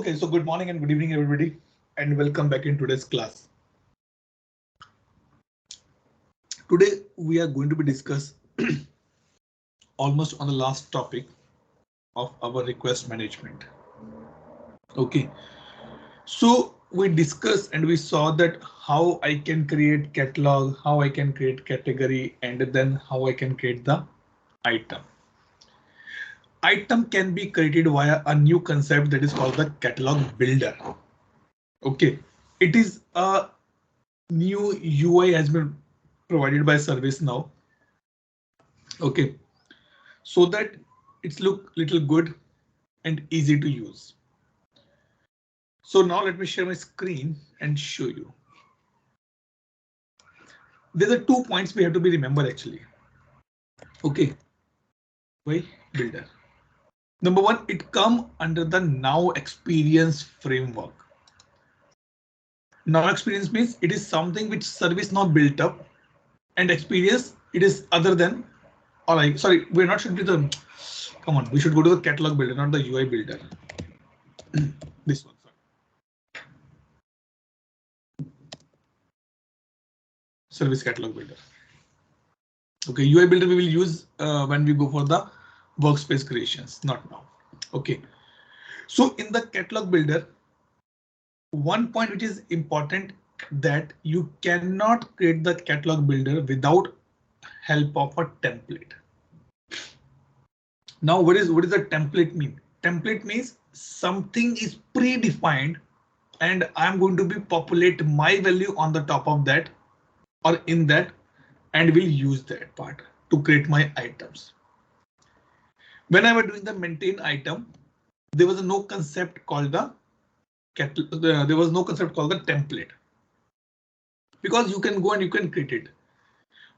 Okay, so good morning and good evening, everybody, and welcome back in today's class. Today we are going to be discuss almost on the last topic of our request management. Okay, so we discussed and we saw that how I can create catalog, how I can create category, and then how I can create the item. Item can be created via a new concept that is called the catalog builder. Okay, it is a new UI has been provided by ServiceNow. Okay, so that it's look little good and easy to use. So now let me share my screen and show you. There are 2 points we have to be remember actually. Okay, why builder? Number one, it come under the Now Experience framework. Now Experience means it is something which ServiceNow built up, and experience it is other than, or like sorry, we're not should be the. Come on, we should go to the catalog builder, not the UI builder. This one. Service catalog builder. Okay, UI builder we will use when we go for the workspace creations, not now. Okay, so in the catalog builder, one point which is important that you cannot create the catalog builder without help of a template. Now, what is the template mean? Template means something is predefined and I'm going to be populate my value on the top of that or in that, and will use that part to create my items. When I was doing the maintain item, there was no concept called the template, because you can go and you can create it.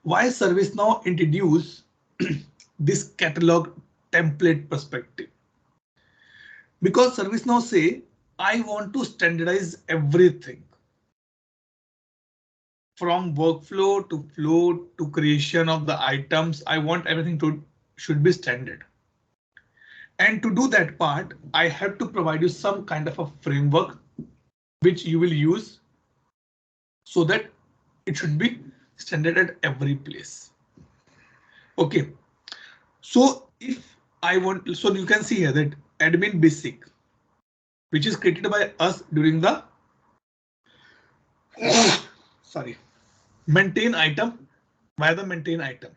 Why ServiceNow introduce this catalog template perspective? Because ServiceNow say I want to standardize everything. From workflow to flow to creation of the items, I want everything to should be standard. And to do that part, I have to provide you some kind of a framework which you will use so that it should be standard at every place. Okay, so if I want, so you can see here that admin basic, which is created by us during the maintain item via the maintain item.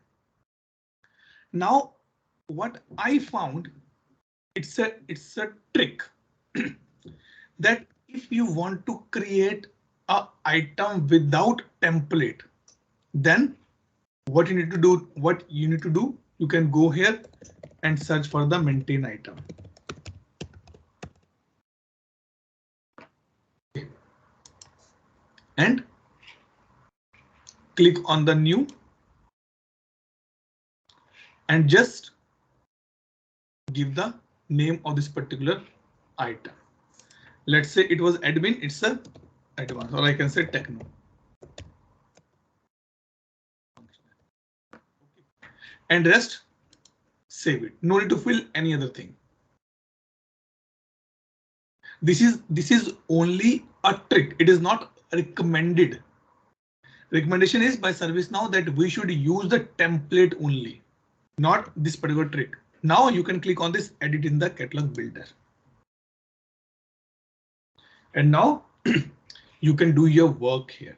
Now, what I found, it's a trick that if you want to create a item without template, then what you need to do, you can go here and search for the maintain item. And click on the new and just give the name of this particular item. Let's say it was admin, it's a advanced, or I can say techno. And rest, save it. No need to fill any other thing. This is only a trick. It is not recommended. Recommendation is by ServiceNow that we should use the template only, not this particular trick. Now you can click on this edit in the catalog builder. And now you can do your work here.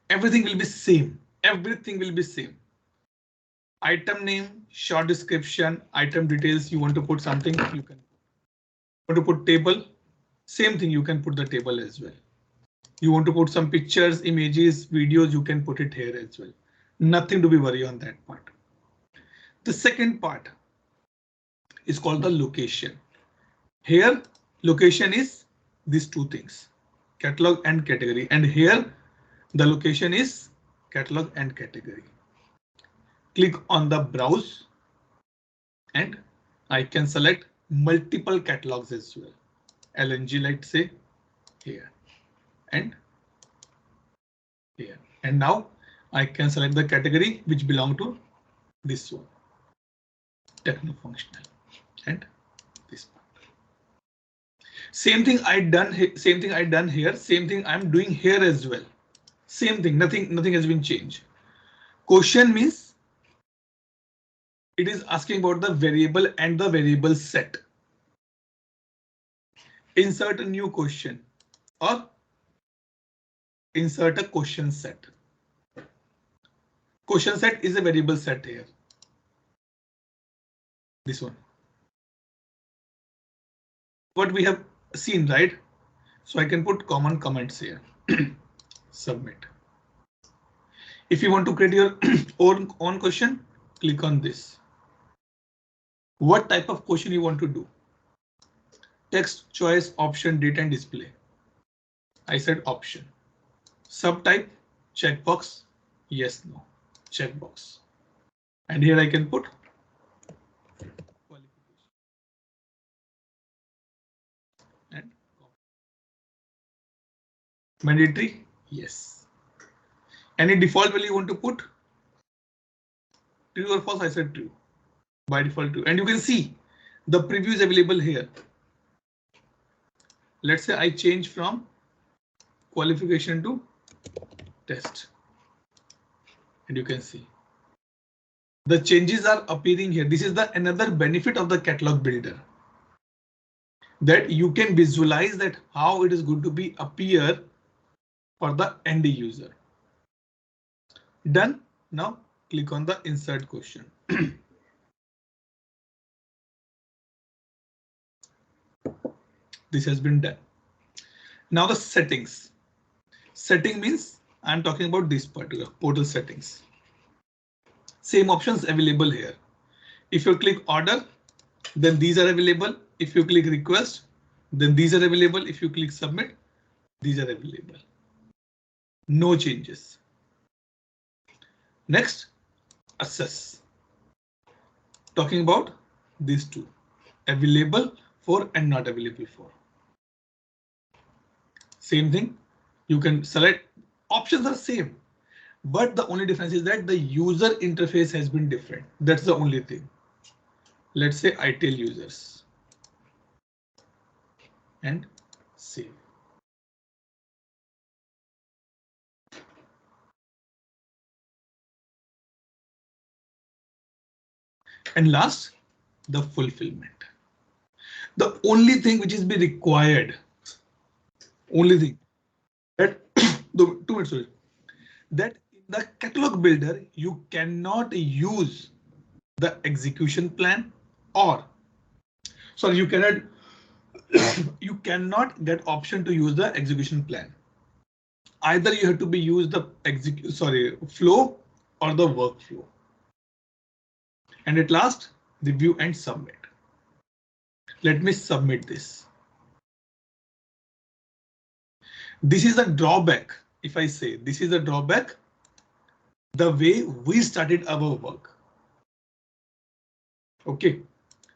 Everything will be same. Everything will be same. Item name, short description, item details. You want to put something, you can. Want to put table, same thing. You can put the table as well. You want to put some pictures, images, videos. You can put it here as well. Nothing to be worried on that part. The second part is called the location. Here, location is these two things, catalog and category. And here, the location is catalog and category. Click on the browse and I can select multiple catalogs as well. LNG, let's say here and here. And now I can select the category which belong to this one, techno functional, and Same thing I done here, same thing I'm doing here as well. Same thing, nothing has been changed. Question means it is asking about the variable and the variable set. Insert a new question or insert a question set. Question set is a variable set here. This one. What we have seen, right? So I can put common comments here. Submit. If you want to create your own question, click on this. What type of question you want to do? Text, choice, option, date and display. I said option. Subtype, checkbox, yes, no, checkbox. And here I can put qualification. And mandatory, yes. Any default value you want to put? True or false? I said true. By default true. And you can see the preview is available here. Let's say I change from qualification to test. And you can see the changes are appearing here. This is the another benefit of the catalog builder, that you can visualize that how it is going to be appear for the end user. Done. Now click on the insert question. This has been done. Now the settings. Setting means I'm talking about this particular portal settings. Same options available here. If you click order, then these are available. If you click request, then these are available. If you click submit, these are available. No changes. Next, assess. Talking about these two, available for and not available for. Same thing. You can select, options are same, but the only difference is that the user interface has been different. That's the only thing. Let's say I tell users and save. And last, the fulfillment. The only thing which is be required, only thing that 2 minutes, sorry, that in the catalog builder you cannot use the execution plan, or sorry, you cannot you cannot get option to use the execution plan. Either you have to be use the flow or the workflow. And at last, review and submit. Let me submit this. This is a drawback. If I say this is a drawback, the way we started our work. OK,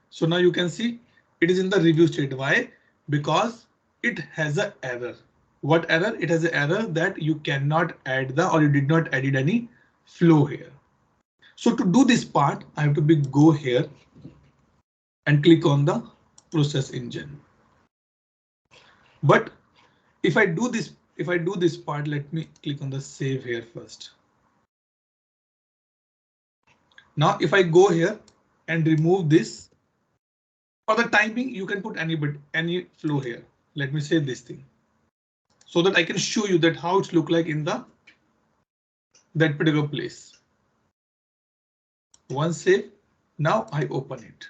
so now you can see it is in the review state. Why? Because it has an error. What error? It has an error that you cannot add or you did not add any flow here. So to do this part, I have to go here and click on the process engine. But if I do this part, let me click on the save here first. Now, if I go here and remove this, for the time being, you can put any flow here. Let me say this thing so that I can show you that how it look like in that particular place. Once save, now I open it.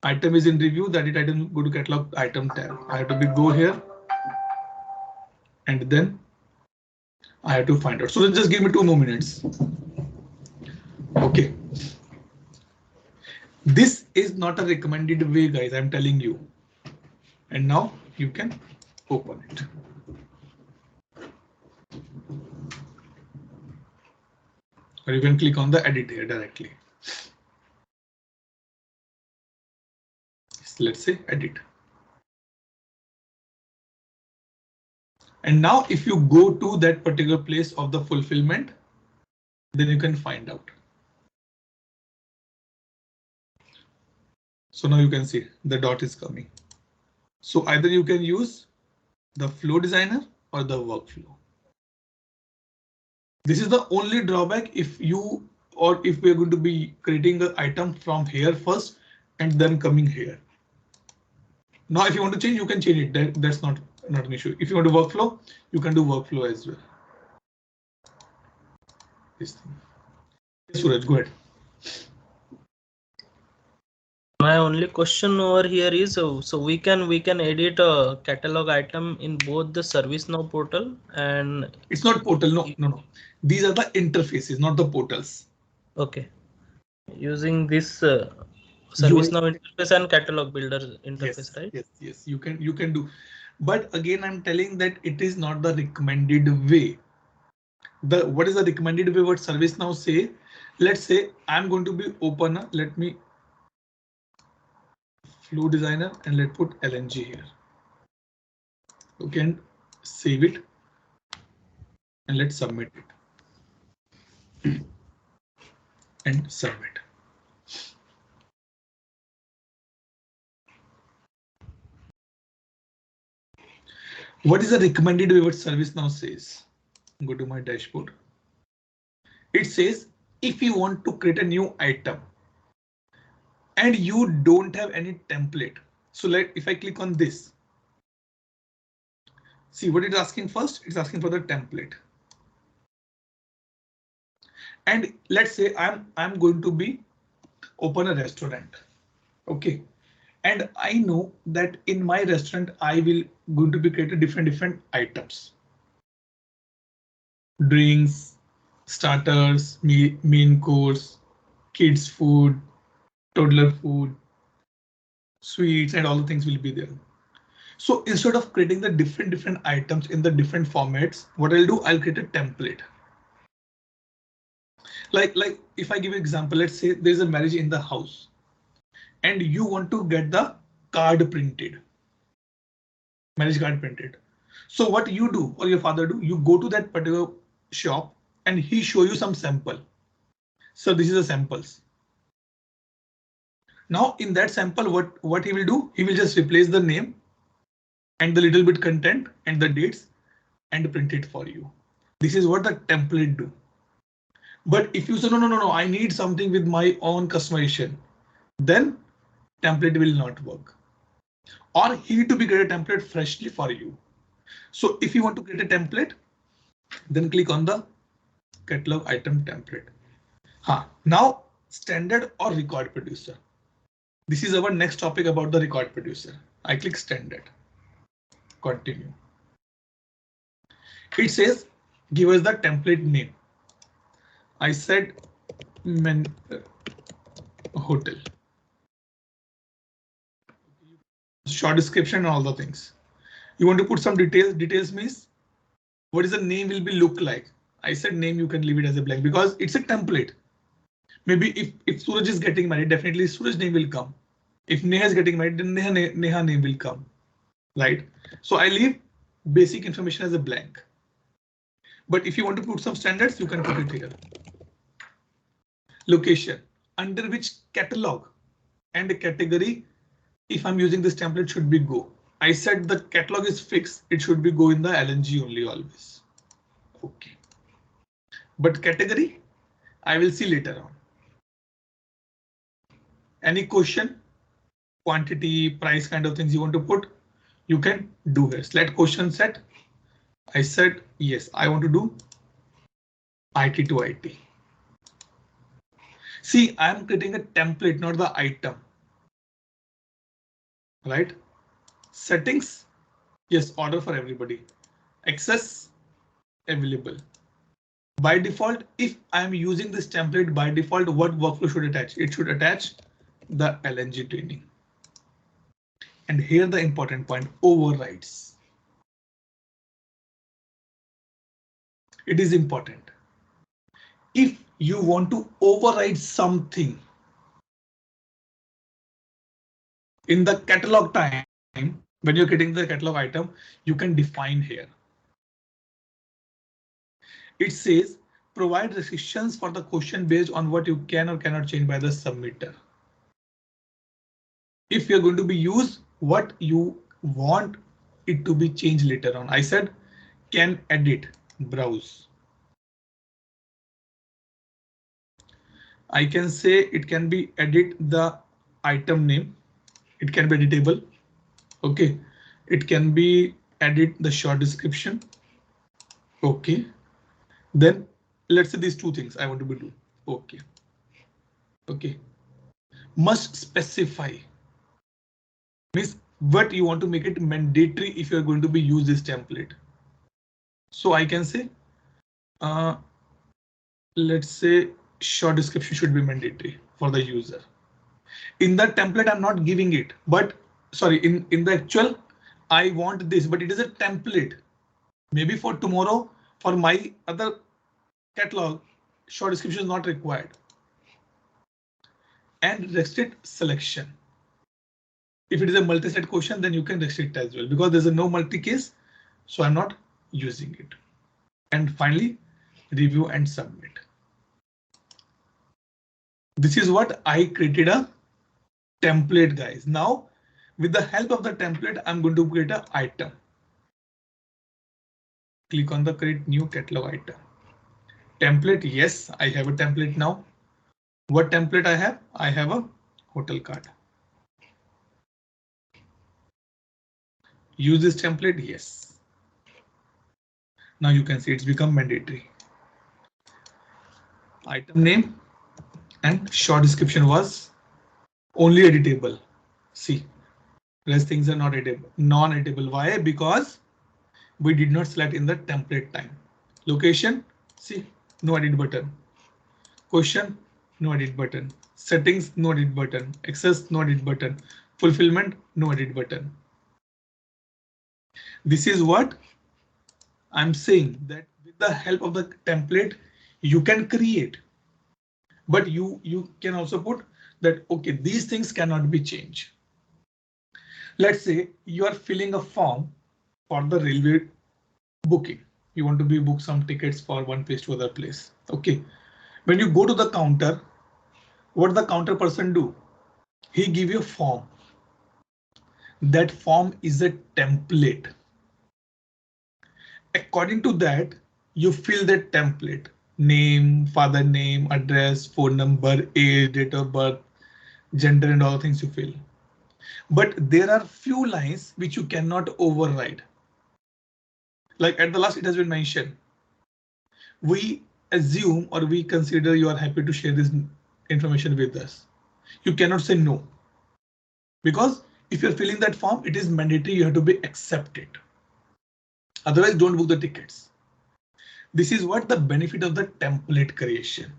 Item is in review, that item, go to catalog item tab. I have to go here and then I have to find out. So just give me 2 more minutes. OK. This is not a recommended way, guys, I'm telling you. And now you can open it. Or you can click on the edit here directly. So let's say edit. And now if you go to that particular place of the fulfillment, then you can find out. So now you can see the dot is coming. So either you can use the flow designer or the workflow. This is the only drawback if you or if we're going to be creating the item from here first and then coming here. Now, if you want to change, you can change it. That's not an issue. If you want to workflow, you can do workflow as well. This thing. Yes, Suraj, go ahead. My only question over here is so we can edit a catalog item in both the ServiceNow portal and it's not portal. No. These are the interfaces, not the portals. Okay, using this ServiceNow interface and catalog builder interface, yes, right? Yes. You can do, but again, I'm telling that it is not the recommended way. What is the recommended way? What ServiceNow say? Let's say I'm going to be open. Let me flow designer and let's put LNG here. You can save it and let's submit it and submit. What is the recommended way? What ServiceNow says? Go to my dashboard. It says if you want to create a new item and you don't have any template. So if I click on this, see what it's asking first. It's asking for the template. And let's say I'm going to be open a restaurant. OK, and I know that in my restaurant I will going to be creating different items. Drinks, starters, main course, kids food, toddler food, sweets, and all the things will be there. So instead of creating the different items in the different formats, what I'll do, I'll create a template. Like if I give an example, let's say there's a marriage in the house and you want to get the card printed, marriage card printed. So what you do or your father do, you go to that particular shop and he show you some sample. So this is the samples. Now in that sample, what he will do, he will just replace the name and the little bit content and the dates and print it for you. This is what the template do. But if you say no, I need something with my own customization, then template will not work. Or he need to be create a template freshly for you. So if you want to create a template, then click on the catalog item template. Now standard or record producer. This is our next topic about the record producer. I click standard. Continue. It says give us the template name. I said hotel. Short description and all the things. You want to put some details. Details means what is the name will be look like. I said name, you can leave it as a blank because it's a template. Maybe if Suraj is getting married, definitely Suraj name will come. If Neha is getting married, then Neha name will come. Right? So I leave basic information as a blank. But if you want to put some standards, you can put it here. Location, under which catalog and category, if I'm using this template, should be go. I said the catalog is fixed. It should be go in the LNG only always. OK. But category, I will see later on. Any question, quantity, price kind of things you want to put, you can do here. Select question set. I said, yes, I want to do IT to IT. See, I am creating a template, not the item. Right? Settings. Yes, order for everybody. Access available. By default, if I am using this template by default, what workflow should attach? It should attach the LNG training. And here the important point, overrides. It is important. If you want to override something in the catalog time, when you're getting the catalog item, you can define here. It says provide restrictions for the question based on what you can or cannot change by the submitter. If you're going to be used what you want it to be changed later on. I said can edit, browse. I can say it can be edit the item name. It can be editable. Okay. It can be edit the short description. Okay. Then let's say these two things I want to be do. Okay. Okay. Must specify means what you want to make it mandatory if you're going to be use this template. So I can say, let's say short description should be mandatory for the user. In that template, I'm not giving it, but sorry, in the actual, I want this, but it is a template. Maybe for tomorrow, for my other catalog, short description is not required. And restrict selection. If it is a multi-set question, then you can restrict as well because there's a no multi-case, so I'm not using it. And finally, review and submit. This is what I created a template, guys. Now, with the help of the template, I'm going to create an item. Click on the create new catalog item. Template, yes, I have a template now. What template I have? I have a hotel card. Use this template, yes. Now you can see it's become mandatory. Item name and short description was only editable. See, rest things are not editable, non-editable. Why? Because we did not select in the template time. Location, see, no edit button. Question, no edit button. Settings, no edit button. Access, no edit button. Fulfillment, no edit button. This is what I'm saying, that with the help of the template, you can create. But you can also put that, okay, these things cannot be changed. Let's say you are filling a form for the railway booking. You want to be book some tickets for one place to other place. Okay. When you go to the counter, what the counter person do? He give you a form. That form is a template. According to that, you fill that template. Name, father name, address, phone number, age, date of birth, gender, and all the things you fill. But there are few lines which you cannot override. Like at the last, it has been mentioned. We assume or we consider you are happy to share this information with us. You cannot say no. Because if you're filling that form, it is mandatory, you have to be accepted. Otherwise, don't book the tickets. This is what the benefit of the template creation.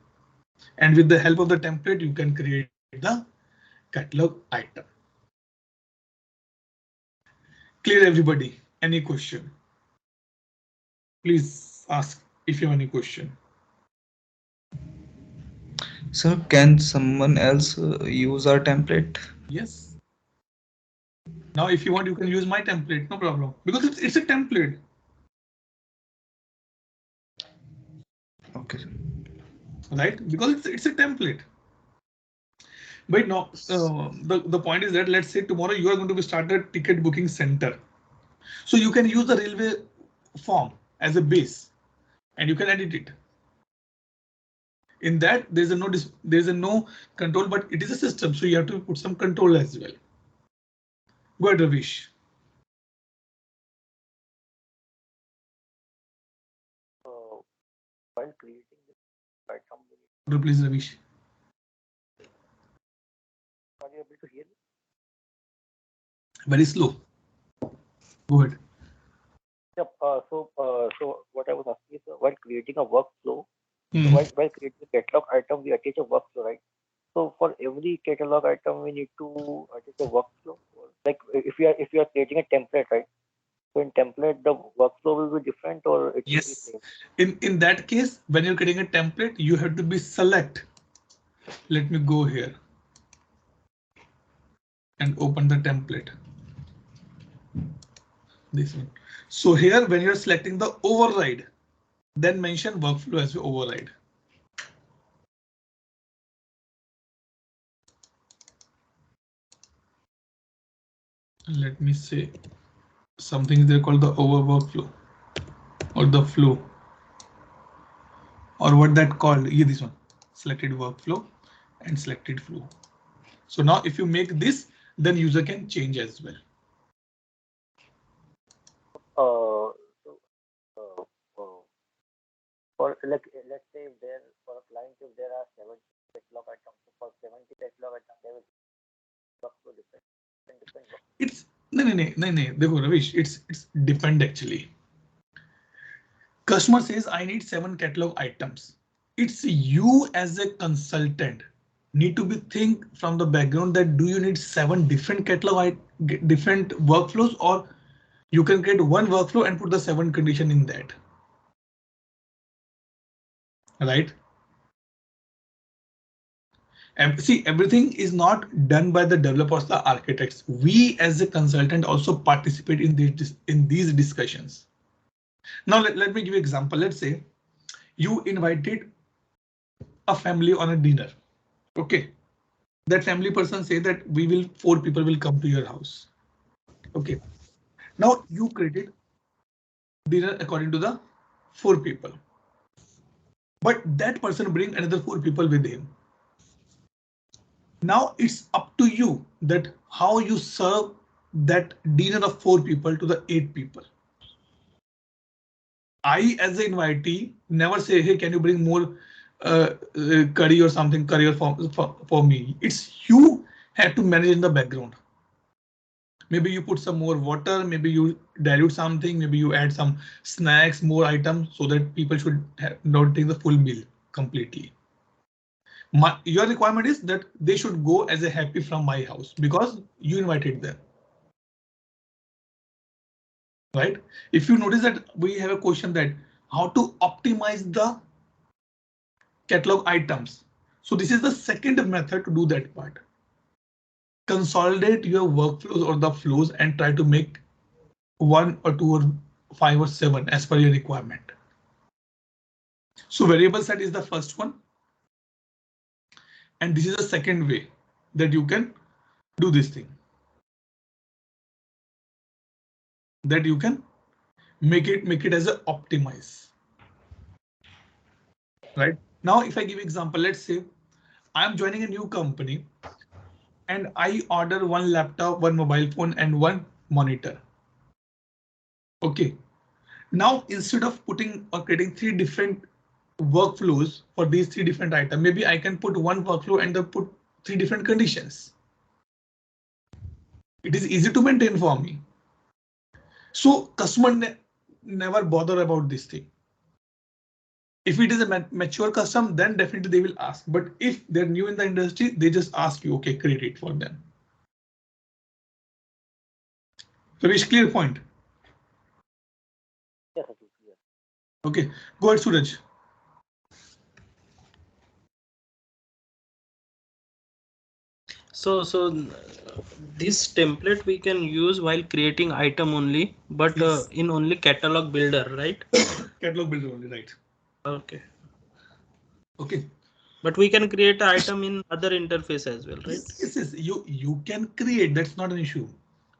And with the help of the template, you can create the catalog item. Clear, everybody? Any question? Please ask if you have any question. So can someone else use our template? Yes. Now, if you want, you can use my template, no problem, because it's a template. Okay. Right? Because it's a template. But no, the point is that let's say tomorrow you are going to be start a ticket booking center. So you can use the railway form as a base and you can edit it. In that there's a no control, but it is a system. So you have to put some control as well. Go ahead, Ravish. While creating this item, Please, Ravish. are you able to hear me? Very slow. Go ahead. Yep. So what I was asking is, while creating a workflow, Hmm. while creating a catalog item, we attach a workflow, right? So for every catalog item, we need to attach a workflow. Like if we are creating a template, right? So in template, the workflow will be different, or it will be Yes. same. In that case, when you're creating a template, you have to be select. Let me go here and open the template. This one. So here, when you're selecting the override, then mention workflow as override. let me say something there called the over workflow or the flow, or what that called, yeah, this one, selected workflow and selected flow. So now if you make this, then user can change as well. So for like let's say if there for a client if there are 70 catalog items, so for 70 catalog items they will work to different work. It's no, देखो Ravish, it's depend actually. Customer says I need 7 catalog items. It's you as a consultant need to be think from the background that do you need 7 different different workflows, or you can create one workflow and put the 7 condition in that. Right? And see, everything is not done by the developers, the architects. We as a consultant also participate in these discussions. Now let me give you an example. Let's say you invited a family on a dinner. Okay. That family person say that 4 people will come to your house. Okay. Now you created dinner according to the 4 people. But that person bring another 4 people with him. Now it's up to you that how you serve that dinner of 4 people to the 8 people. I as an invitee never say, hey, can you bring more curry or something, curry for me. It's you have to manage in the background. Maybe you put some more water, maybe you dilute something, maybe you add some snacks, more items so that people should not take the full meal completely. Your requirement is that they should go as a happy from my house because you invited them. Right? If you notice that we have a question that how to optimize the catalog items. So this is the second method to do that part. Consolidate your workflows or the flows and try to make 1 or 2 or 5 or 7 as per your requirement. So variable set is the first one. And this is the second way that you can do this thing. That you can make it as a optimize. Right now, if I give example, let's say I'm joining a new company and I order 1 laptop, 1 mobile phone and 1 monitor. Okay. Now, instead of putting or creating 3 different workflows for these 3 different items, maybe I can put 1 workflow and put 3 different conditions. It is easy to maintain for me. So customer never bother about this thing. If it is a mature custom, then definitely they will ask. But if they're new in the industry, they just ask you, okay, create it for them. So it's clear point. Yes, it is clear. Okay, go ahead, Suraj. So this template we can use while creating item only, but Yes. in only catalog builder, right? Catalog builder only, right? Okay. Okay. But we can create an item in other interface as well, right? Yes. You can create. That's not an issue.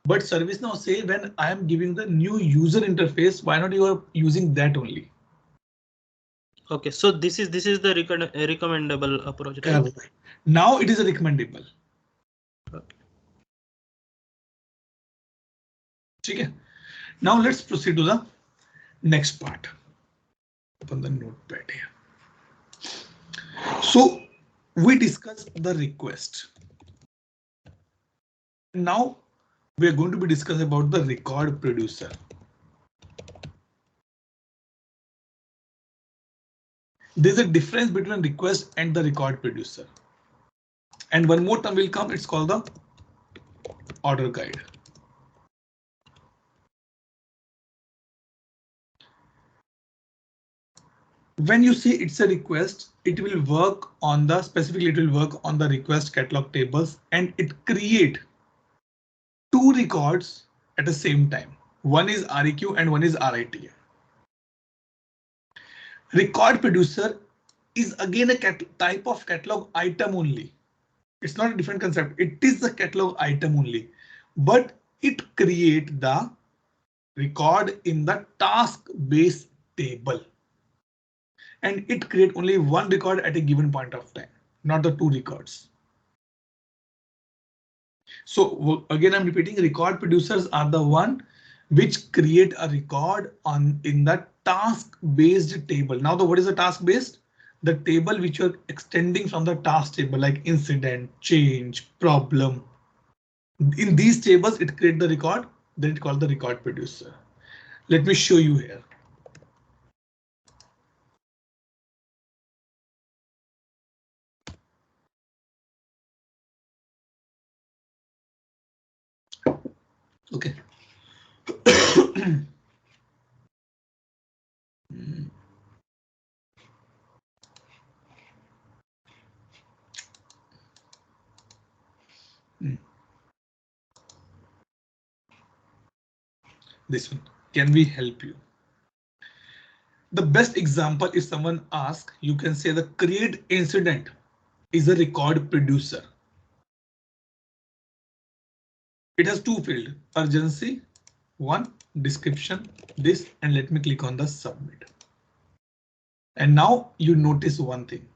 But ServiceNow say when I am giving the new user interface, why not you are using that only? Okay, so this is the recommendable approach, right? Right. Now it is a recommendable. Okay. Okay. Now let's proceed to the next part. Open the notepad here. So we discussed the request. Now we are going to be discussing about the record producer. There's a difference between request and the record producer. And one more term will come, it's called the order guide. When you say it's a request, it will work on the specifically, it will work on the request catalog tables and it create 2 records at the same time. One is REQ and one is RIT. Record producer is again a type of catalog item only. It's not a different concept. It is the catalog item only, but it create the record in the task base table. And it create only one record at a given point of time, not the two records. So again, I'm repeating, record producers are the one which create a record in the task based table. Now what is the task based? The table which you're extending from the task table, like incident, change, problem. In these tables, it creates the record, then it called the record producer. Let me show you here. Okay. This one, can we help you? The best example, if someone asks, you can say the create incident is a record producer. It has two fields, urgency, one, description, this, and let me click on the submit. And now you notice one thing.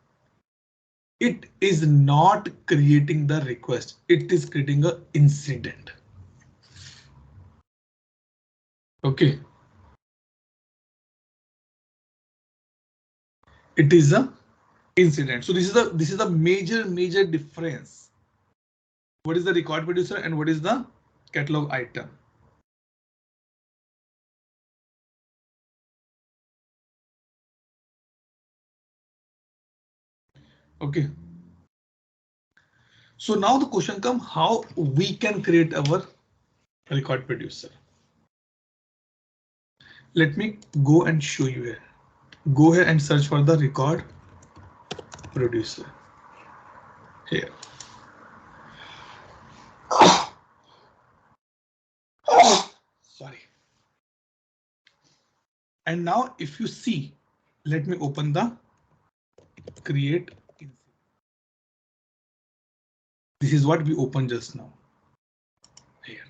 It is not creating the request. It is creating an incident. Okay. It is a incident. So this is a major difference. What is the record producer and what is the catalog item? Okay. So now the question comes, how we can create our record producer. Let me go and show you here. Go here and search for the record producer here. Sorry. And now if you see, let me open the create. This is what we opened just now. Here.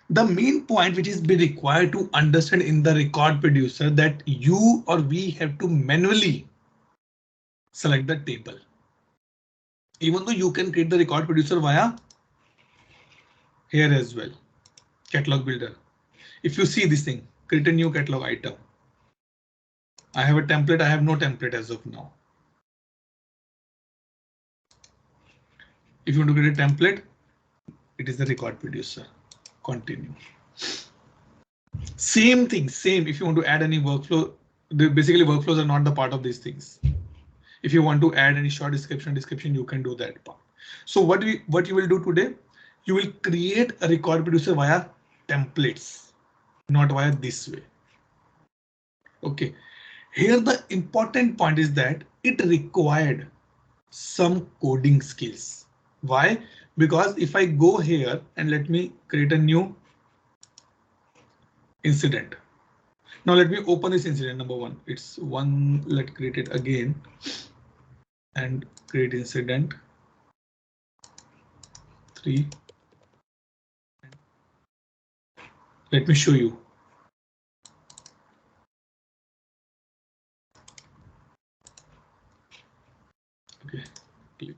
The main point which is be required to understand in the record producer that you or we have to manually select the table. Even though you can create the record producer via here as well, catalog builder. If you see this thing, create a new catalog item. I have a template, I have no template as of now. If you want to create a template, it is the record producer. Continue. Same thing, same. If you want to add any workflow, basically workflows are not the part of these things. If you want to add any short description, you can do that part. So what you will do today, you will create a record producer via templates, not via this way. Okay. Here the important point is that it required some coding skills. Why? Because if I go here and let me create a new incident. Now let me open this incident number one. It's one, let's create it again and create incident 3. Let me show you. Okay. Click.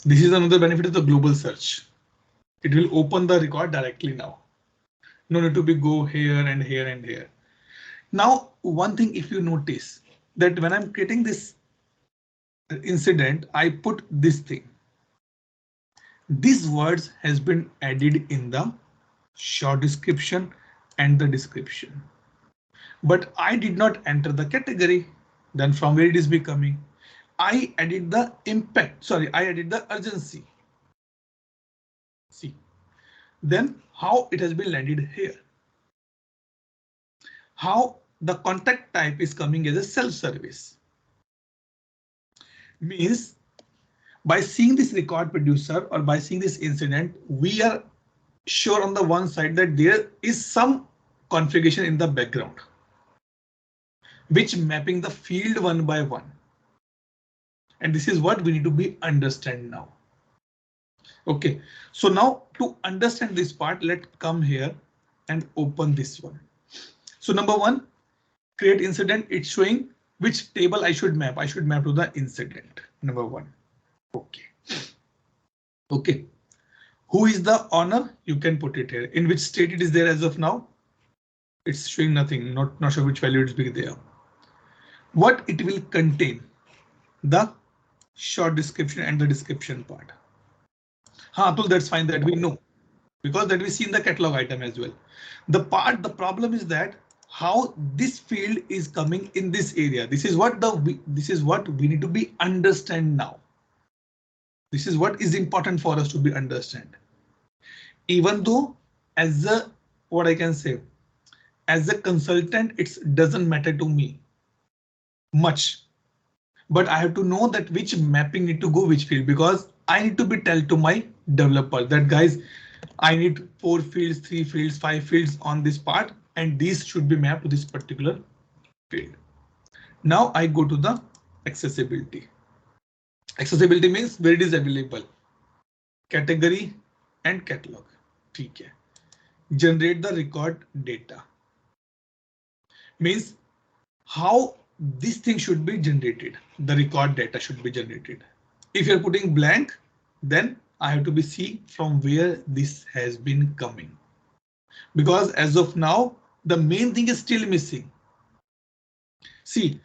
This is another benefit of the global search. It will open the record directly now. No need to be go here and here and here. Now, one thing, if you notice that when I'm creating this incident, I put this thing. These words has been added in the short description and the description. But I did not enter the category. Then from where it is becoming, I added the impact. Sorry, I added the urgency. See, then how it has been landed here. How the contact type is coming as a self-service. Means by seeing this record producer or by seeing this incident, we are sure on the one side that there is some configuration in the background which mapping the field one by one. And this is what we need to be understand now. Okay, so now to understand this part, let's come here and open this one. So number one, create incident. It's showing which table I should map. I should map to the incident. Number one. Okay. Okay. Who is the owner? You can put it here. In which state it is there as of now? It's showing nothing. Not sure which value it's be there. What it will contain? The short description and the description part. Atul, that's fine, that we know because that we see in the catalog item as well. The problem is that how this field is coming in this area. This is what we need to be understand now. This is what is important for us to be understand. Even though as a what I can say as a consultant, it doesn't matter to me much. But I have to know that which mapping need to go which field, because I need to be tell to my developer that guys, I need 4 fields, 3 fields, 5 fields on this part, and these should be mapped to this particular field. Now I go to the accessibility. Accessibility means where it is available, category and catalog. ठीक है. Generate the record data. Means how this thing should be generated. The record data should be generated. If you're putting blank, then I have to be see from where this has been coming. Because as of now, the main thing is still missing. See,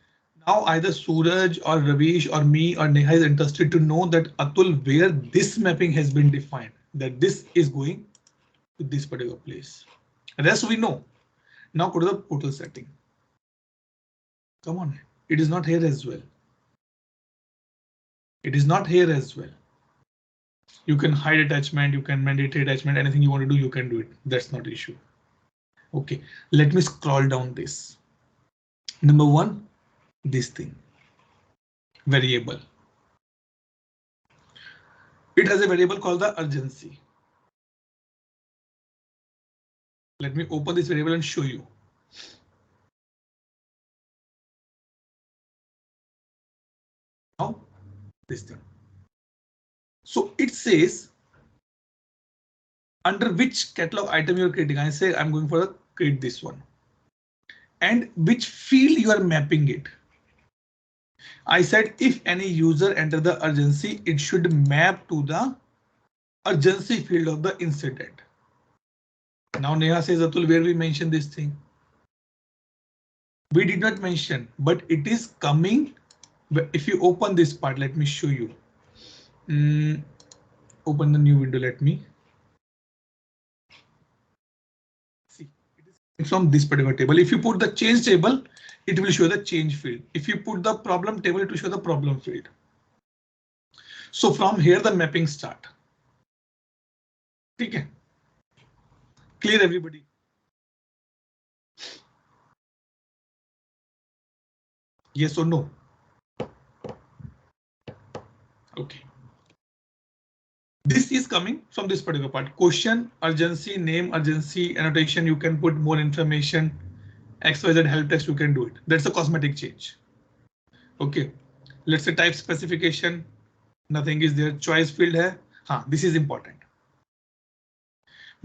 now either Suraj or Ravish or me or Neha is interested to know that Atul, where this mapping has been defined, that this is going to this particular place. Rest we know. Now go to the portal setting. Come on, it is not here as well. It is not here as well. You can hide attachment, you can mandate attachment, anything you want to do, you can do it. That's not issue. Okay, let me scroll down this. Number one, this thing. Variable. It has a variable called the urgency. Let me open this variable and show you. Now, this thing. So it says under which catalog item you're creating. I say I'm going for the create this one. And which field you are mapping it. I said if any user enter the urgency, it should map to the urgency field of the incident. Now Neha says, Atul, where we mentioned this thing? We did not mention, but it is coming. If you open this part, let me show you. Open the new window, let me see. It is from this particular table. If you put the change table, it will show the change field. If you put the problem table, it will show the problem field. So from here, the mapping start. Okay. Clear everybody? Yes or no? Okay. This is coming from this particular part. Question, urgency, name, urgency, annotation. You can put more information. XYZ help text, you can do it. That's a cosmetic change. Okay. Let's say type specification. Nothing is there. Choice field hai. This is important.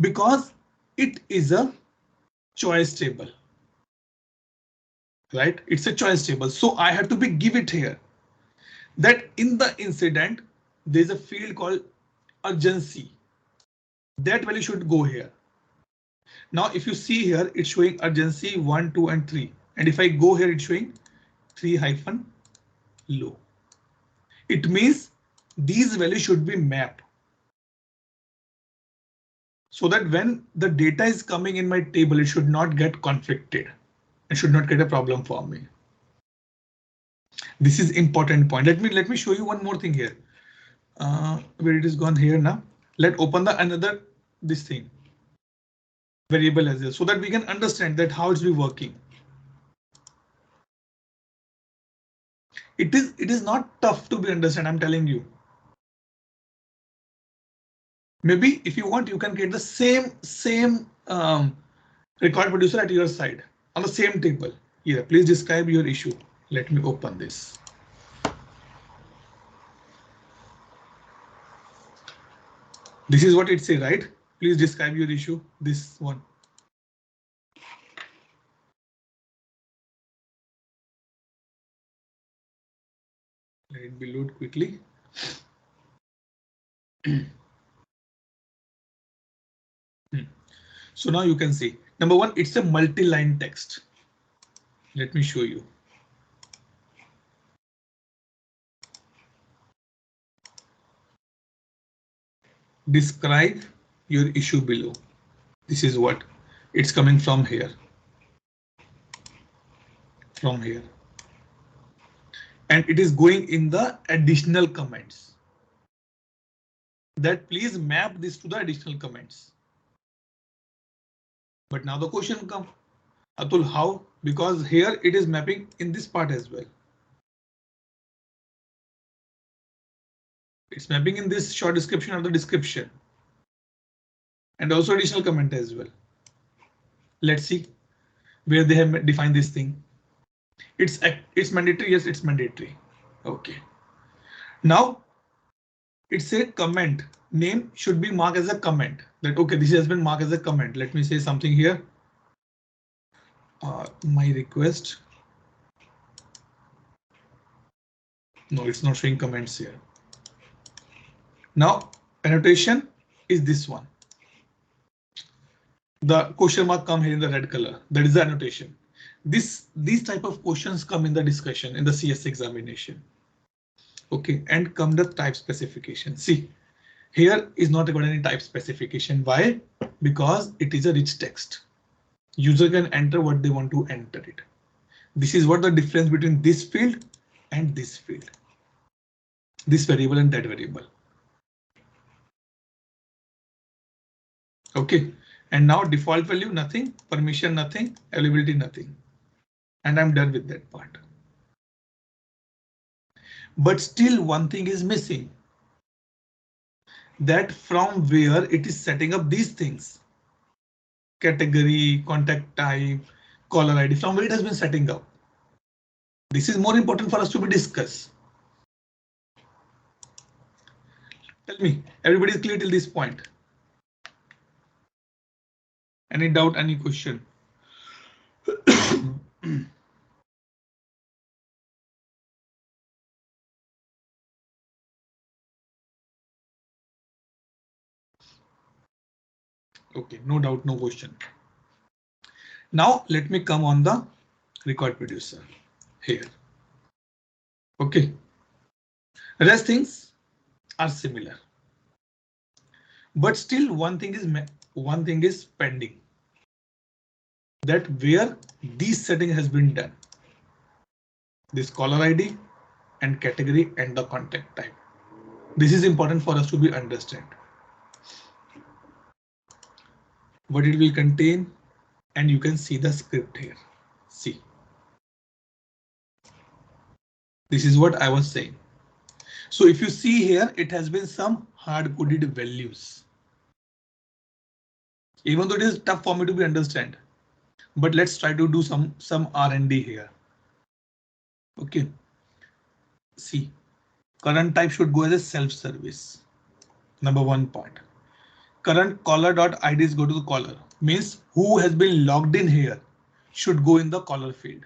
Because it is a choice table. Right? It's a choice table. So I have to be give it here. That in the incident, there's a field called urgency. That value should go here. Now, if you see here, it's showing urgency 1, 2, and 3. And if I go here, it's showing 3-low. It means these values should be mapped. So that when the data is coming in my table, it should not get conflicted. It should not get a problem for me. This is important point. Let me show you one more thing here. Where it is gone here now. Let's open the another this thing. Variable as well, so that we can understand that how it's be working. It is not tough to be understand. I'm telling you. Maybe if you want, you can create the same record producer at your side on the same table. Here, please describe your issue. Let me open this. This is what it say, right? Please describe your issue. This one. Let it be load quickly. So now you can see, number one, it's a multi-line text. Let me show you. Describe your issue below. This is what it's coming from here. From here. And it is going in the additional comments. That please map this to the additional comments. But now the question comes, Atul, how? Because here it is mapping in this part as well. It's mapping in this short description of the description. And also additional comment as well. Let's see where they have defined this thing. It's mandatory. Yes, it's mandatory. OK. Now it's a comment. Name should be marked as a comment. That OK, this has been marked as a comment. Let me say something here. My request. No, it's not showing comments here. Now annotation is this one. The question mark come here in the red color. That is the annotation. These type of questions come in the discussion in the CS examination. OK, and come the type specification. See, here is not about any type specification. Why? Because it is a rich text. User can enter what they want to enter it. This is what the difference between this field and this field. This variable and that variable. OK, and now default value nothing, permission nothing, availability nothing. And I'm done with that part. But still one thing is missing. That from where it is setting up these things. Category, contact type, caller ID, from where it has been setting up. This is more important for us to be discussed. Tell me, everybody is clear till this point? Any doubt, any question? OK, no doubt, no question. Now let me come on the record producer here. OK, rest things are similar, but still one thing is pending. That where this setting has been done. This caller ID and category and the contact type. This is important for us to be understand. What it will contain, and you can see the script here. See. This is what I was saying. So if you see here, it has been some hard-coded values. Even though it is tough for me to be understand, but let's try to do some R&D here. OK. See, current type should go as a self-service. Number one point. Current caller.ids go to the caller, means who has been logged in here should go in the caller field.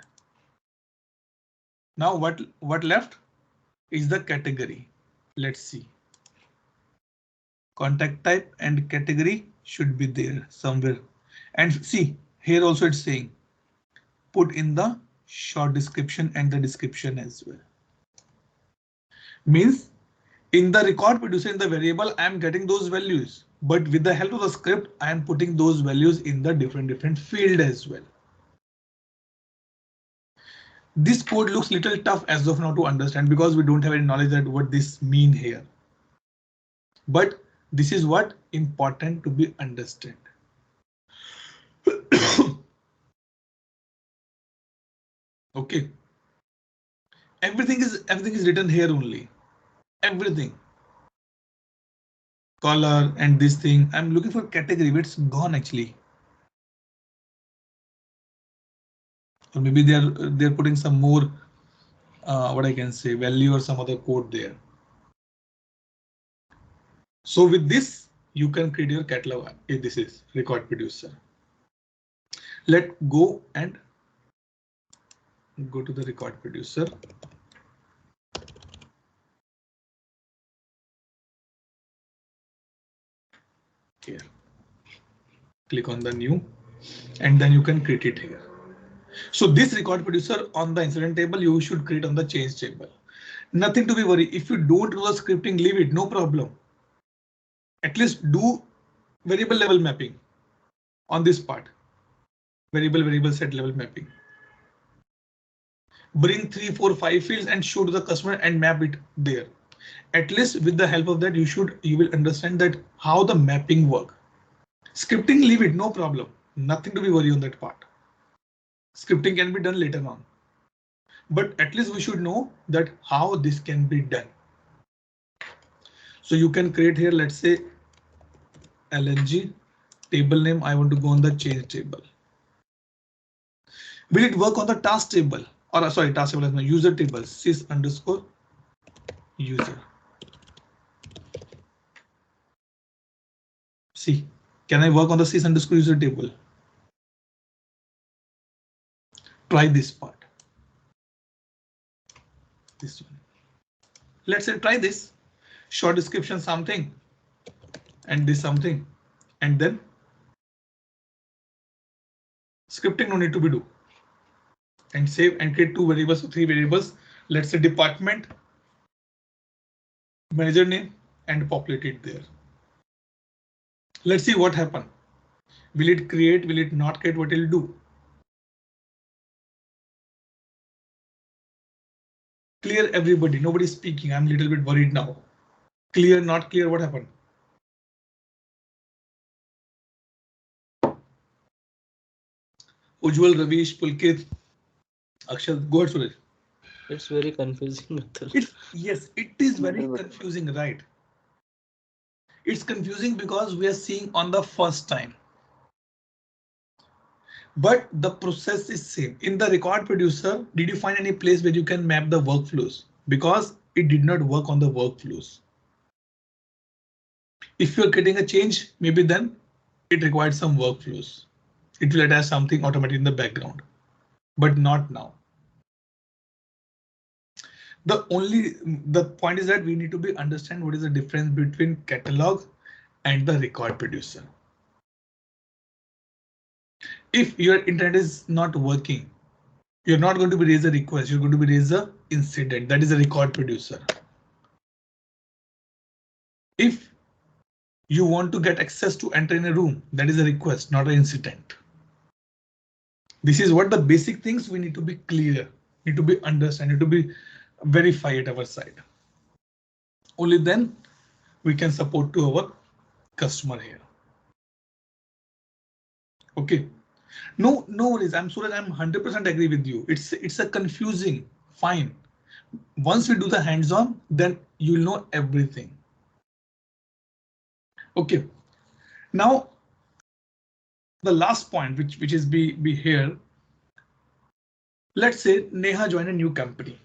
Now what left is the category. Let's see. Contact type and category should be there somewhere. And see, here also it's saying put in the short description and the description as well. Means in the record producer, in the variable, I am getting those values, but with the help of the script, I am putting those values in the different field as well. This code looks little tough as of now to understand because we don't have any knowledge that what this mean here. But this is what important to be understood. OK. Everything is written here only. Everything. color and this thing. I'm looking for category, but it's gone actually. Or maybe they're putting some more what I can say value or some other code there. So with this, you can create your catalog. This is record producer. Let's go and go to the record producer. Here, click on the new, and then you can create it here. So this record producer on the incident table, you should create on the change table. Nothing to be worried. If you don't do the scripting, leave it, no problem. At least do variable level mapping on this part. Variable set level mapping. Bring 3, 4, 5 fields and show to the customer and map it there. At least with the help of that, you will understand that how the mapping work. Scripting, leave it, no problem. Nothing to be worried on that part. Scripting can be done later on. But at least we should know that how this can be done. So you can create here, let's say LNG table name. I want to go on the change table. Will it work on the task table? Or sorry, task table is no user table, sys underscore user. See, can I work on the sys underscore user table? Try this part. This one. Let's say try this. Short description something and this something, and then scripting no need to be do. And save and create 2 variables or 3 variables. Let's say department, manager name, and populate it there. Let's see what happen. Will it create? Will it not create? What it'll do? Clear everybody. Nobody's speaking. I'm a little bit worried now. Clear, not clear. What happened? Ujjwal, Ravish, Pulkit, Akshat, go ahead, Suraj. It's very confusing. Yes, it is very confusing, right? It's confusing because we are seeing on the first time. But the process is same. In the record producer, did you find any place where you can map the workflows? Because it did not work on the workflows. If you're getting a change, maybe then it requires some workflows. It will attach something automatic in the background, but not now. The point is that we need to be understand what is the difference between catalog and the record producer. If your internet is not working, you're not going to be raise a request, you're going to be raise a incident. That is a record producer. If you want to get access to enter in a room, that is a request, not an incident. This is what the basic things we need to be clear, need to be understand, need to be verified at our side. Only then we can support to our customer here. Okay. No worries. I'm Suraj. I'm 100% agree with you. It's a confusing. Fine. Once we do the hands-on, then you'll know everything. Okay. Now, the last point, which is be here. Let's say Neha joined a new company.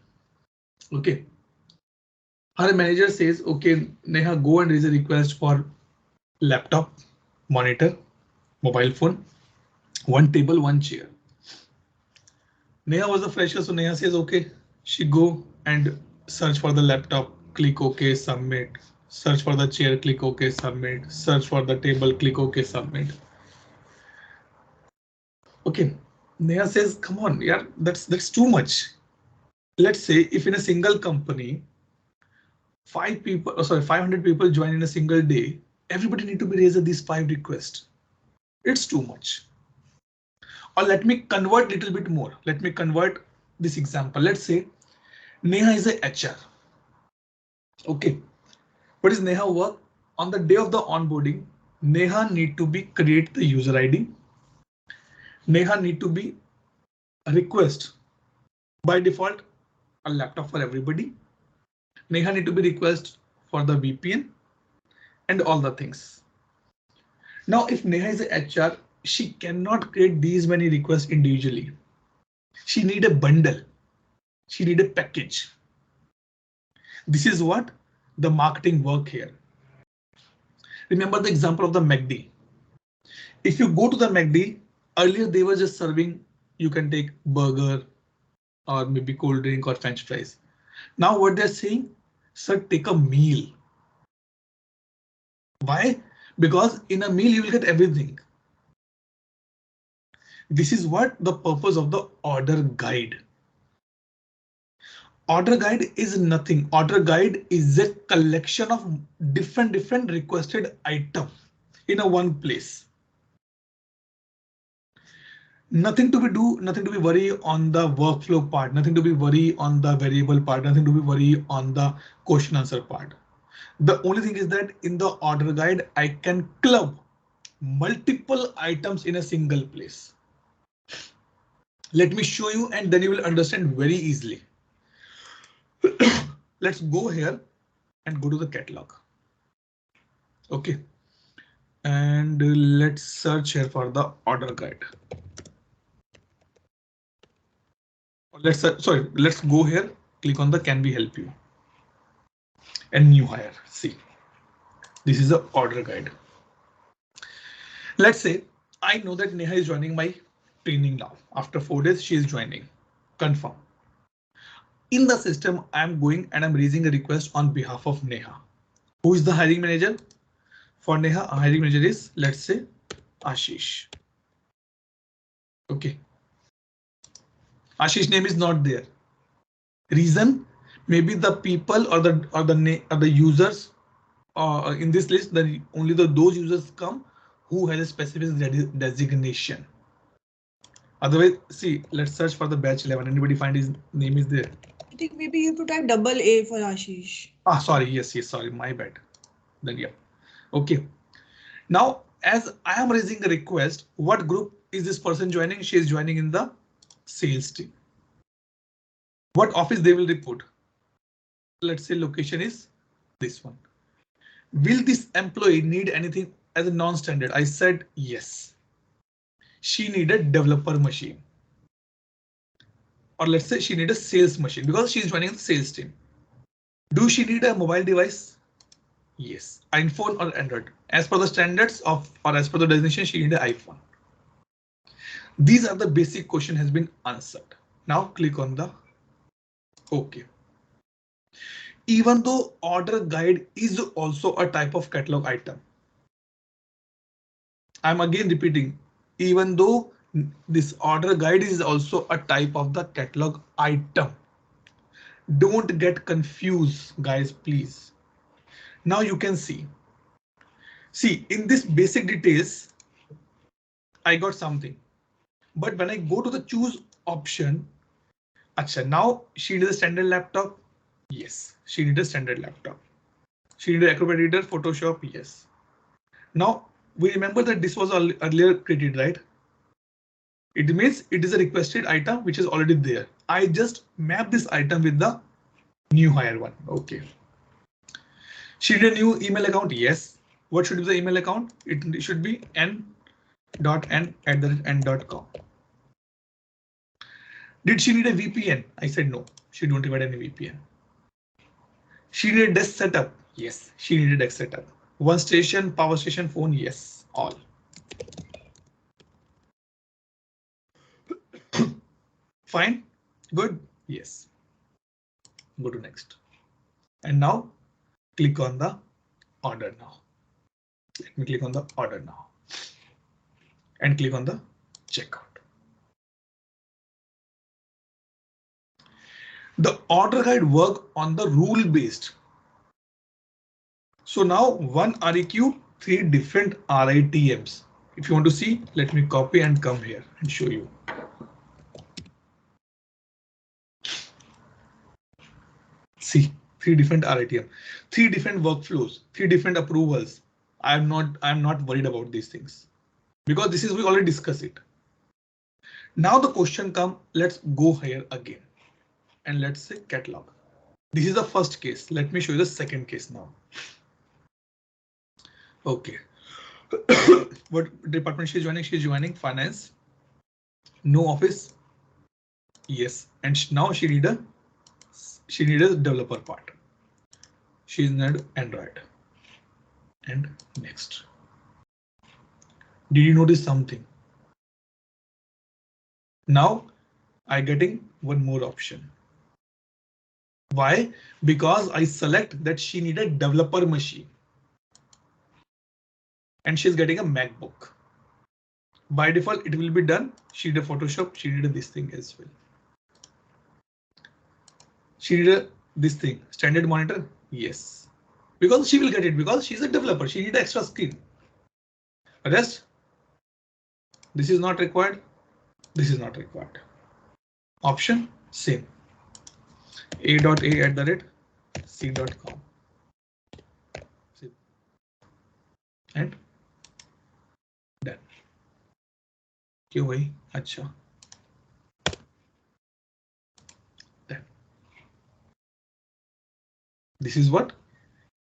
Okay. Her manager says, okay, Neha, go and raise a request for laptop, monitor, mobile phone, 1 table, 1 chair. Neha was a fresher, so Neha says, okay, she go and search for the laptop, click OK, submit, search for the chair, click OK, submit, search for the table, click OK, submit. Okay, Neha says, come on, yeah, that's too much. Let's say if in a single company, 500 people join in a single day, everybody need to be raised these 5 requests. It's too much. Or let me convert a little bit more. Let me convert this example. Let's say Neha is a HR. Okay. What is Neha work? On the day of the onboarding, Neha need to be create the user ID. Neha need to be a request by default a laptop for everybody. Neha need to be request for the VPN. and all the things. Now, if Neha is a HR, she cannot create these many requests individually. She need a bundle. She need a package. This is what the marketing work here. Remember the example of the MACD. If you go to the MACD, earlier they were just serving, you can take burger or maybe cold drink or French fries. Now what they're saying, sir, take a meal. Why? Because in a meal you will get everything. This is what the purpose of the order guide. Order guide is nothing. Order guide is a collection of different requested items in a one place. Nothing to be worry on the workflow part, nothing to be worry on the variable part, nothing to be worry on the question answer part. The only thing is that in the order guide, I can club multiple items in a single place. Let me show you and then you will understand very easily. Let's go here and go to the catalog. Okay. And let's search here for the order guide. Let's go here, click on the can we help you and new hire. See, this is the order guide. Let's say I know that Neha is joining my training now. After 4 days, she is joining. Confirm. In the system, I'm going and I'm raising a request on behalf of Neha. Who is the hiring manager? For Neha, a hiring manager is, let's say, Ashish. Okay. Ashish name is not there. Reason? Maybe the people or the users in this list, only those users come who has a specific designation. Otherwise, see, let's search for the batch 11. Anybody find his name is there? I think maybe you have to type AA for Ashish. Ah, sorry. Yes, sorry, my bad. Then yeah. Okay. Now, as I am raising a request, what group is this person joining? She is joining in the sales team. What office they will report? Let's say location is this one. Will this employee need anything as a non-standard? I said yes. She needed a developer machine. Or let's say she needs a sales machine because she's joining the sales team. Do she need a mobile device? Yes. iPhone or Android. As per the standards or as per the designation, she needs an iPhone. These are the basic question has been answered. Now click on the OK. Even though order guide is also a type of catalog item. I'm again repeating, even though this order guide is also a type of the catalog item. Don't get confused, guys, please. Now you can see in this basic details, I got something. But when I go to the choose option, Acha, now she needs a standard laptop. Yes, she needs a standard laptop. She needs an Acrobat Reader, Photoshop. Yes. Now we remember that this was earlier created, right? It means it is a requested item which is already there. I just map this item with the new hire one. OK. She need a new email account. Yes. What should be the email account? It should be n.n@n.com. Did she need a VPN? I said no. She don't require any VPN. She needed desk setup. Yes, she needed desk setup. One station, power station, phone. Yes, all. Fine. Good. Yes. Go to next. And now click on the order now. Let me click on the order now. And click on the checkout. The order guide work on the rule based. So now one REQ, 3 different RITMs. If you want to see, let me copy and come here and show you. See, 3 different RITM, 3 different workflows, 3 different approvals. I'm not worried about these things because this is we already discussed it. Now the question come, let's go here again and let's say catalog. This is the first case. Let me show you the second case now. Okay. What department she is joining? She is joining finance. No office. Yes. And now she need a developer part. She is not Android. And next. Did you notice something? Now I getting one more option. Why? Because I select that she need a developer machine. And she's getting a MacBook. By default, it will be done. She did a Photoshop. She did this thing as well. She did this thing. Standard monitor. Yes. Because she will get it because she's a developer. She need extra screen. Rest. This is not required. This is not required. Option same. a.a@c.com. And done. क्यों भाई? अच्छा. Done. This is what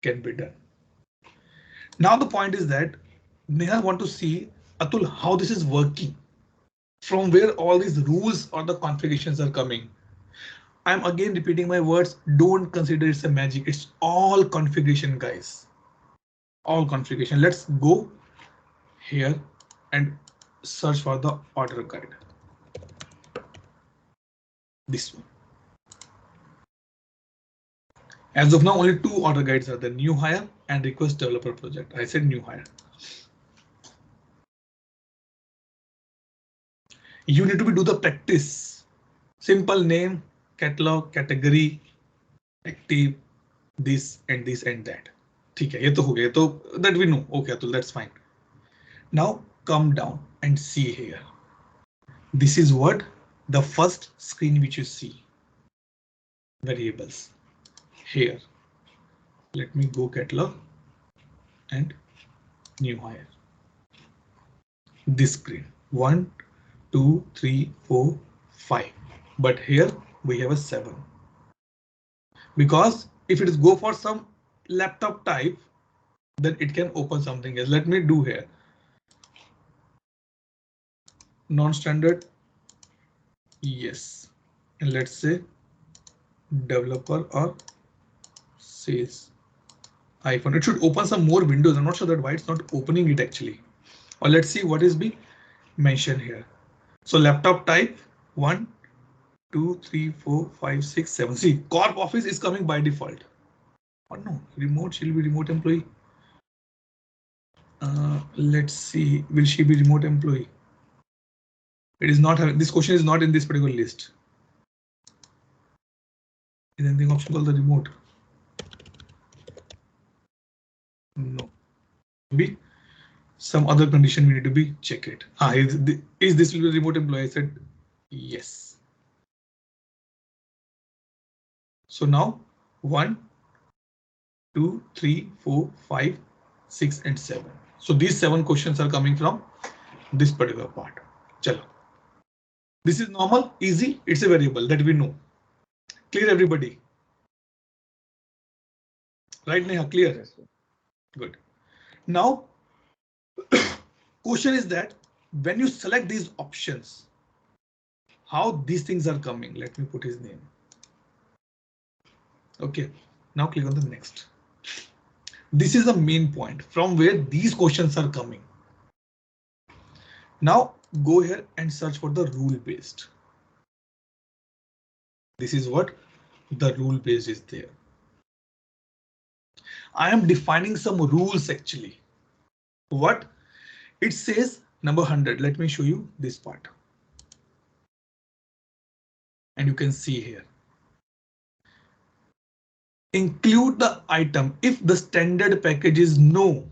can be done. Now the point is that Neha want to see, Atul, how this is working. From where all these rules or the configurations are coming. I'm again repeating my words. Don't consider it's a magic. It's all configuration, guys. All configuration. Let's go here and search for the order guide. This one. As of now, only two order guides are the new hire and request developer project. I said new hire. You need to do the practice. Simple name, catalog, category, active, this and this and that. ठीक है, ये तो हो गया, तो that we know. Okay, Atul, that's fine. Now come down and see here. This is what the first screen which you see. Variables. Here. Let me go catalog and new hire. This screen. 1, 2, 3, 4, 5. But here we have a 7. Because if it is go for some laptop type, then it can open something else. Let me do here. Non-standard. Yes. And let's say developer or sales iPhone. It should open some more windows. I'm not sure that why it's not opening it actually. Or let's see what is being mentioned here. So laptop type 1, 2, 3, 4, 5, 6, 7. See, corp office is coming by default. Or no, remote, she'll be remote employee. Let's see, will she be remote employee? It is not, this question is not in this particular list. Is anything option called the remote? No. Maybe some other condition we need to be check it. Is this will be remote employee? I said yes. So now 1, 2, 3, 4, 5, 6 and 7. So these 7 questions are coming from this particular part. Chalo. This is normal, easy. It's a variable that we know. Clear, everybody? Right, Neha? Clear? Yes, sir. Good. Now, question is that when you select these options, how these things are coming? Let me put his name. Okay. Now click on the next. This is the main point from where these questions are coming. Now go here and search for the rule based. This is what the rule based is there. I am defining some rules actually. What it says number 100. Let me show you this part. And you can see here. Include the item if the standard package is no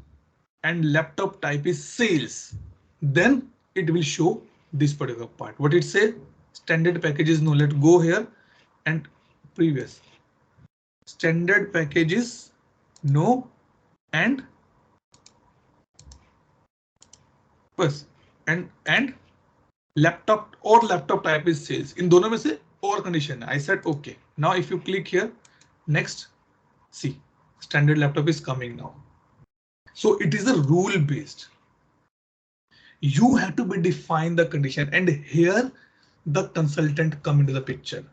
and laptop type is sales, then it will show this particular part. What it says, standard package is no. Let's go here and previous. Standard package is no and bus and laptop or laptop type is sales. In दोनों में से or condition. I said okay. Now if you click here, next, see, standard laptop is coming now. So it is a rule based. You have to be define the condition, and here the consultant come into the picture.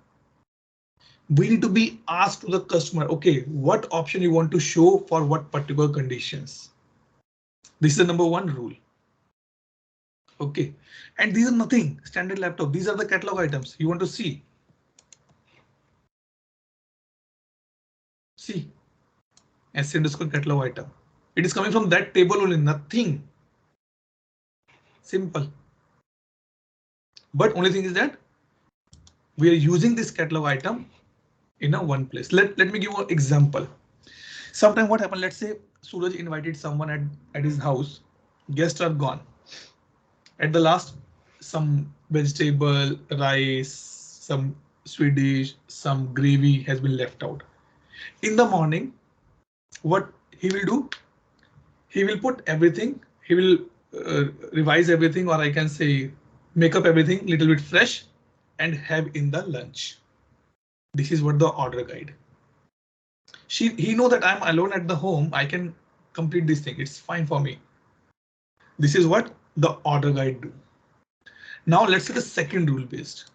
We need to be asked to the customer, okay, what option you want to show for what particular conditions. This is the number one rule. Okay, and these are nothing standard laptop. These are the catalog items you want to see. See, s_catalog item. It is coming from that table only, nothing. Simple. But only thing is that we are using this catalog item in a one place. Let me give you an example. Sometime what happened, let's say Suraj invited someone at his house. Guests are gone. At the last, some vegetable, rice, some sweet dish, some gravy has been left out. In the morning, what he will do? He will put everything. He will revise everything, or I can say make up everything little bit fresh and have in the lunch. This is what the order guide. He know that I'm alone at the home. I can complete this thing. It's fine for me. This is what the order guide do. Now let's see the second rule based.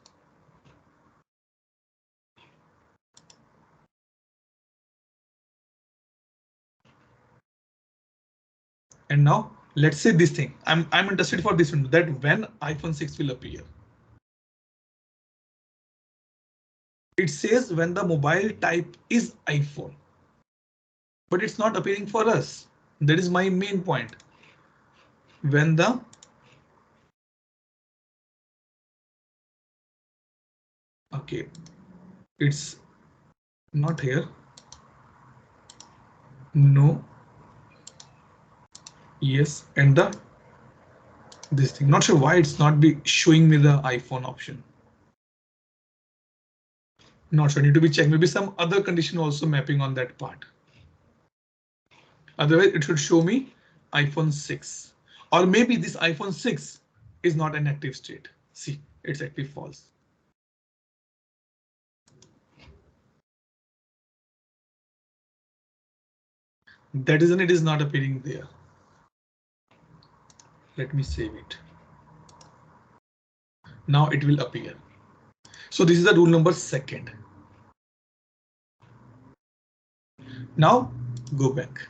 And now let's say this thing. I'm interested for this one, that when iPhone 6 will appear. It says when the mobile type is iPhone, but it's not appearing for us. That is my main point. When the okay, it's not here. No. Yes, and the this thing. Not sure why it's not be showing me the iPhone option. Not sure. Need to be checked. Maybe some other condition also mapping on that part. Otherwise, it should show me iPhone 6, or maybe this iPhone 6 is not an active state. See, it's active false. That is, it is not appearing there. Let me save it. Now it will appear. So this is the rule number second. Now go back.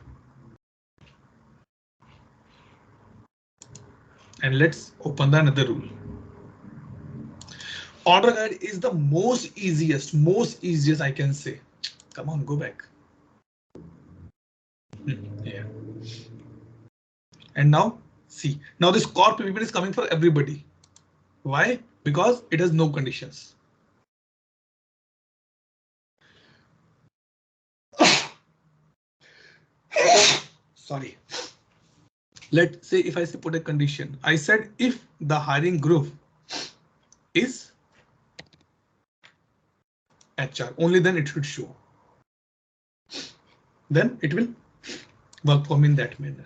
And let's open the another rule. Order guide is the most easiest I can say. Come on, go back. Yeah. And now see, now this core payment is coming for everybody. Why? Because it has no conditions. Sorry. Let's say if I say put a condition, I said if the hiring group is HR, only then it should show. Then it will work for me in that manner.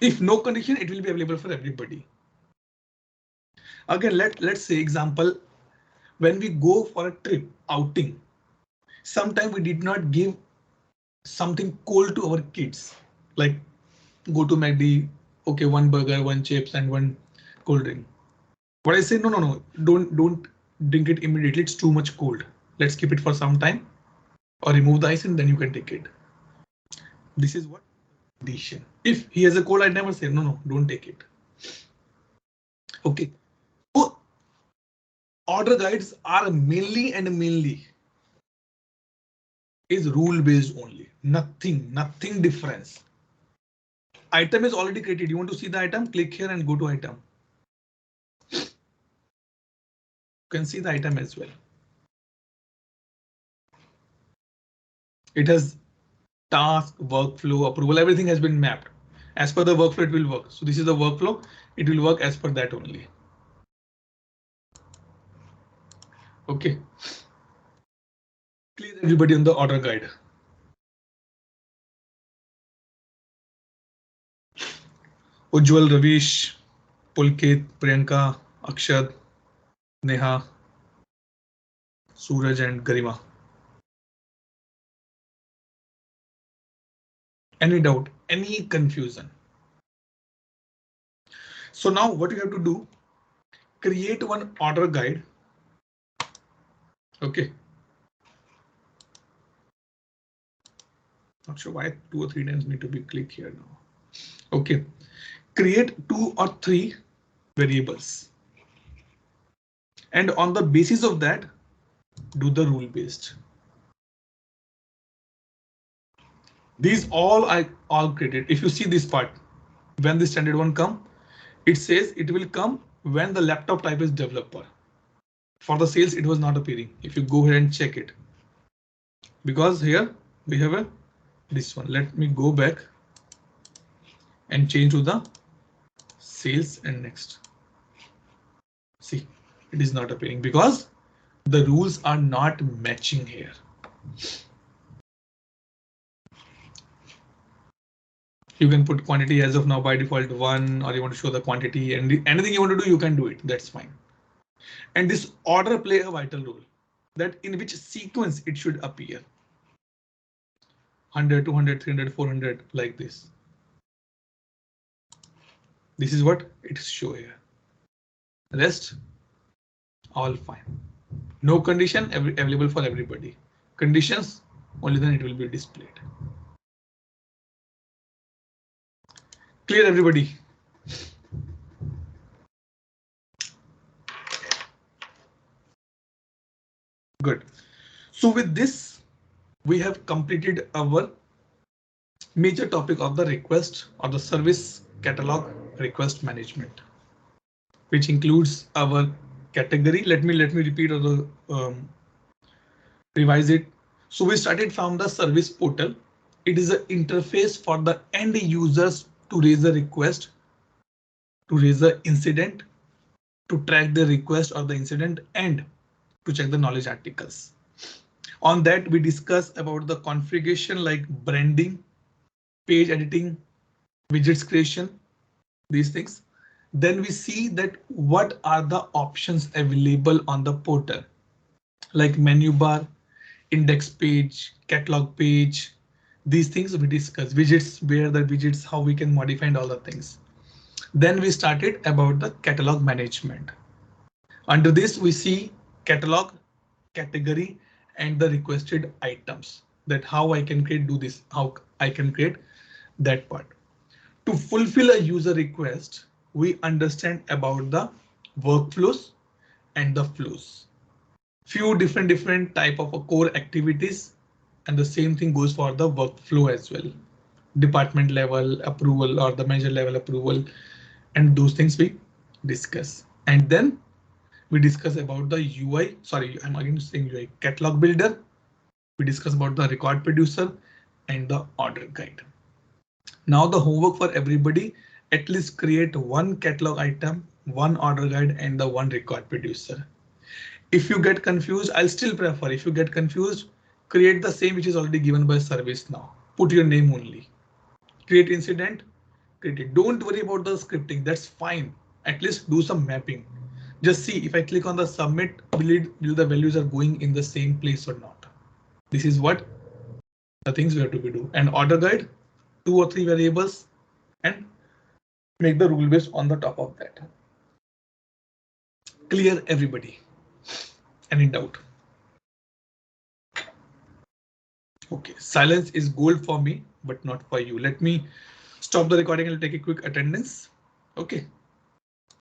If no condition, it will be available for everybody. Again, let's say example, when we go for a trip outing, sometimes we did not give something cold to our kids, like go to McD, okay, one burger, one chips, and one cold drink. But I say no, don't drink it immediately. It's too much cold. Let's keep it for some time, or remove the ice and then you can take it. This is what condition. If he has a cold, I never say no, don't take it. Okay. So order guides are mainly is rule based only. Nothing difference. Item is already created. You want to see the item? Click here and go to item. You can see the item as well. It has task, workflow, approval, everything has been mapped. As per the workflow, it will work. So this is the workflow. It will work as per that only. Okay. Clear everybody on the order guide. Ujjwal, Ravish, Pulkit, Priyanka, Akshad, Neha, Suraj and Garima. Any doubt, any confusion? So now what you have to do, create one order guide. Okay. Not sure why 2 or 3 times need to be clicked here now. Okay. Create 2 or 3 variables. And on the basis of that, do the rule based. These all I all created. If you see this part, when the standard one come, it says it will come when the laptop type is developer. For the sales, it was not appearing. If you go ahead and check it, because here we have a this one. Let me go back and change to the sales and next. See, it is not appearing because the rules are not matching here. You can put quantity as of now by default 1, or you want to show the quantity, and anything you want to do, you can do it. That's fine. And this order play a vital role, that in which sequence it should appear. 100, 200, 300, 400, like this. This is what it show here. Rest, all fine. No condition available for everybody. Conditions, only then it will be displayed. Clear, everybody? Good. So with this, we have completed our major topic of the request or the service catalog request management, which includes our category. Let me repeat or the revise it. So we started from the service portal. It is an interface for the end users to raise a request, to raise an incident, to track the request or the incident, and to check the knowledge articles. On that, we discuss about the configuration like branding, page editing, widgets creation, these things. Then we see that what are the options available on the portal, like menu bar, index page, catalog page. These things we discuss. Widgets, where the widgets, how we can modify and all the things. Then we started about the catalog management. Under this, we see catalog, category, and the requested items. That how I can create, do this, how I can create that part. To fulfill a user request, we understand about the workflows and the flows. Few different type of core activities, and the same thing goes for the workflow as well. Department level approval or the manager level approval, and those things we discuss. And then we discuss about the UI. Sorry, I'm again saying UI. Catalog builder. We discuss about the record producer and the order guide. Now the homework for everybody, at least create one catalog item, one order guide, and the one record producer. If you get confused, I'll still prefer, if you get confused, create the same which is already given by service now. Put your name only. Create incident, create it. Don't worry about the scripting, that's fine. At least do some mapping. Just see if I click on the submit, will the values are going in the same place or not. This is what the things we have to do. And order guide, 2 or 3 variables, and make the rule based on the top of that. Clear, everybody? Any doubt? Okay, silence is gold for me, but not for you. Let me stop the recording and take a quick attendance. Okay.